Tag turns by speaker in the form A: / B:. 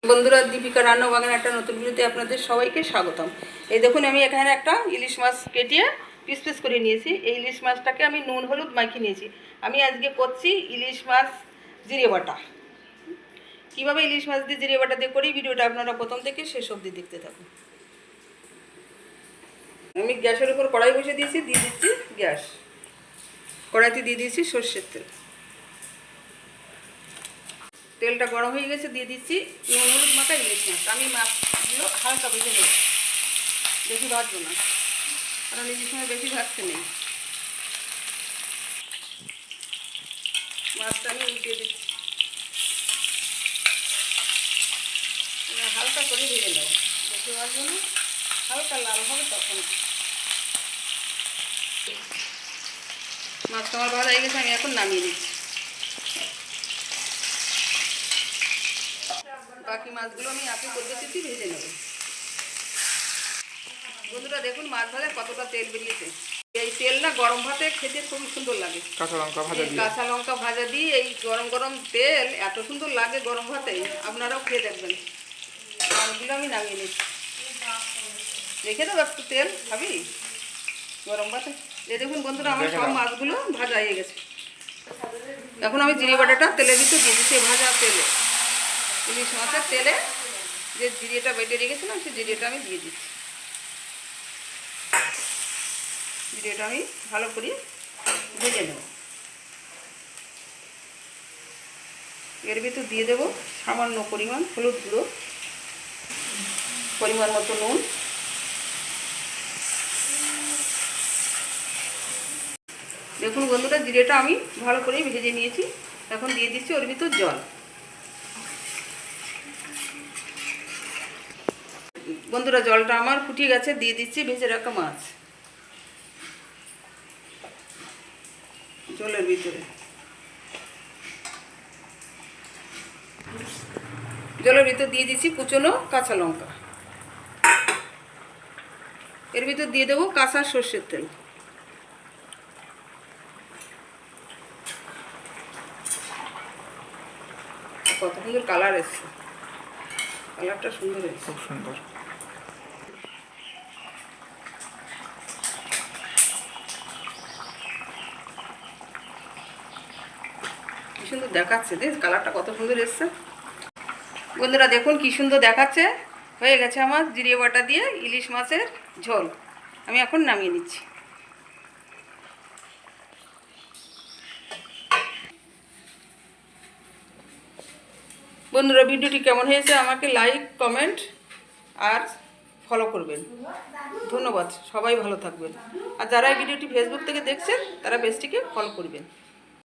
A: বন্ধুরা, দীপিকা রান্না বাগানের একটা নতুন ভিডিওতে আপনাদের সবাইকে স্বাগতম। এই দেখুন, আমি এখানে একটা ইলিশ মাছ কেটে পিস পিস করে নিয়েছি। এই ইলিশ মাছটাকে আমি নুন হলুদ মাখিয়ে নিয়েছি। আমি আজকে করছি ইলিশ মাছ জিরে বাটা। কীভাবে ইলিশ মাছ দিয়ে জিরে বাটা দিয়ে করি, ভিডিওটা আপনারা প্রথম থেকে শেষ অবধি দেখতে থাকুন। আমি গ্যাসের উপর কড়াই বসে দিয়েছি, দিয়ে দিচ্ছি গ্যাস। কড়াইতে দিয়ে দিয়েছি সর্ষের তেল। তেলটা গরম হয়ে গেছে, দিয়ে দিচ্ছি নুন হলুদ মাখা ইলিশ মাছ। আমি মাছগুলো হালকা ভেজে নেব, বেশি ভাজবো না, কারণ ইলিশ মাছ বেশি ভাজতে নেই। মাছটা আমি উল্টে দিচ্ছি, হালকা করে ভেজে নেব, বেশি ভাজবো না, হালকা লাল হবে তখন। মাছটা আমার ভাজা হয়ে গেছে, আমি এখন নামিয়ে দিচ্ছি। বাকি মাছগুলো আমি একই পদ্ধতিতে ভেজে নেব। বন্ধুরা দেখুন, মাছ ভাজায় কতটা তেল বেরিয়েছে। এই তেল না গরম ভাতে খেতে খুবই সুন্দর লাগে। কাঁচা লঙ্কা ভাজা দিয়ে এই গরম গরম তেল এত সুন্দর লাগে গরম ভাতে, আপনারাও খেয়ে দেখবেন। মাছগুলো আমি নামিয়ে নিচ্ছি, রেখে দেবো একটু তেল, খাবি গরম ভাতে। এই দেখুন বন্ধুরা, আমার সব মাছগুলো ভাজা হয়ে গেছে। এখন আমি জিরে বাটাটা তেলের ভিতর দিয়ে দিচ্ছি। ভাজা তেলে, ইলিশ মাছের তেলে যে জিরেটা বেটে রেখেছিলাম, সেই জিরেটা আমি দিয়ে দিচ্ছি। জিরেটা আমি ভালো করে ভেজে নেব। এর ভিতর দিয়ে দেবো সামান্য পরিমাণ হলুদ গুঁড়ো, পরিমাণ মতো নুন, দেখুন বন্ধুরা জিরেটা আমি ভালো করে ভেজে নিয়েছি। এখন দিয়ে দিচ্ছি ওর ভিতর জল। বন্ধুরা জলটা আমার ফুটিয়ে গেছে, দিয়ে দিচ্ছি ভেজে রাখা মাছ জলের ভিতরে। জলের ভিতর দিয়ে দিচ্ছি কুচনো কাঁচা লঙ্কা। এর ভিতর দিয়ে দেবো কাঁচা সর্ষের তেল। কত সুন্দর কালার এসছে, কালারটা সুন্দর এসছে, খুব সুন্দর। কি সুন্দর দেখাচ্ছে, দেখ কালারটা কত সুন্দর এসছে। বন্ধুরা দেখুন কি সুন্দর দেখাচ্ছে। হয়ে গেছে আমার জিরে বাটা দিয়ে ইলিশ মাছের ঝোল। আমি এখন নামিয়ে নিচ্ছি। বন্ধুরা ভিডিওটি কেমন হয়েছে আমাকে লাইক কমেন্ট আর ফলো করবেন। ধন্যবাদ, সবাই ভালো থাকবেন। আর যারা এই ভিডিওটি ফেসবুক থেকে দেখছেন তারা পেজটিকে ফলো করবেন।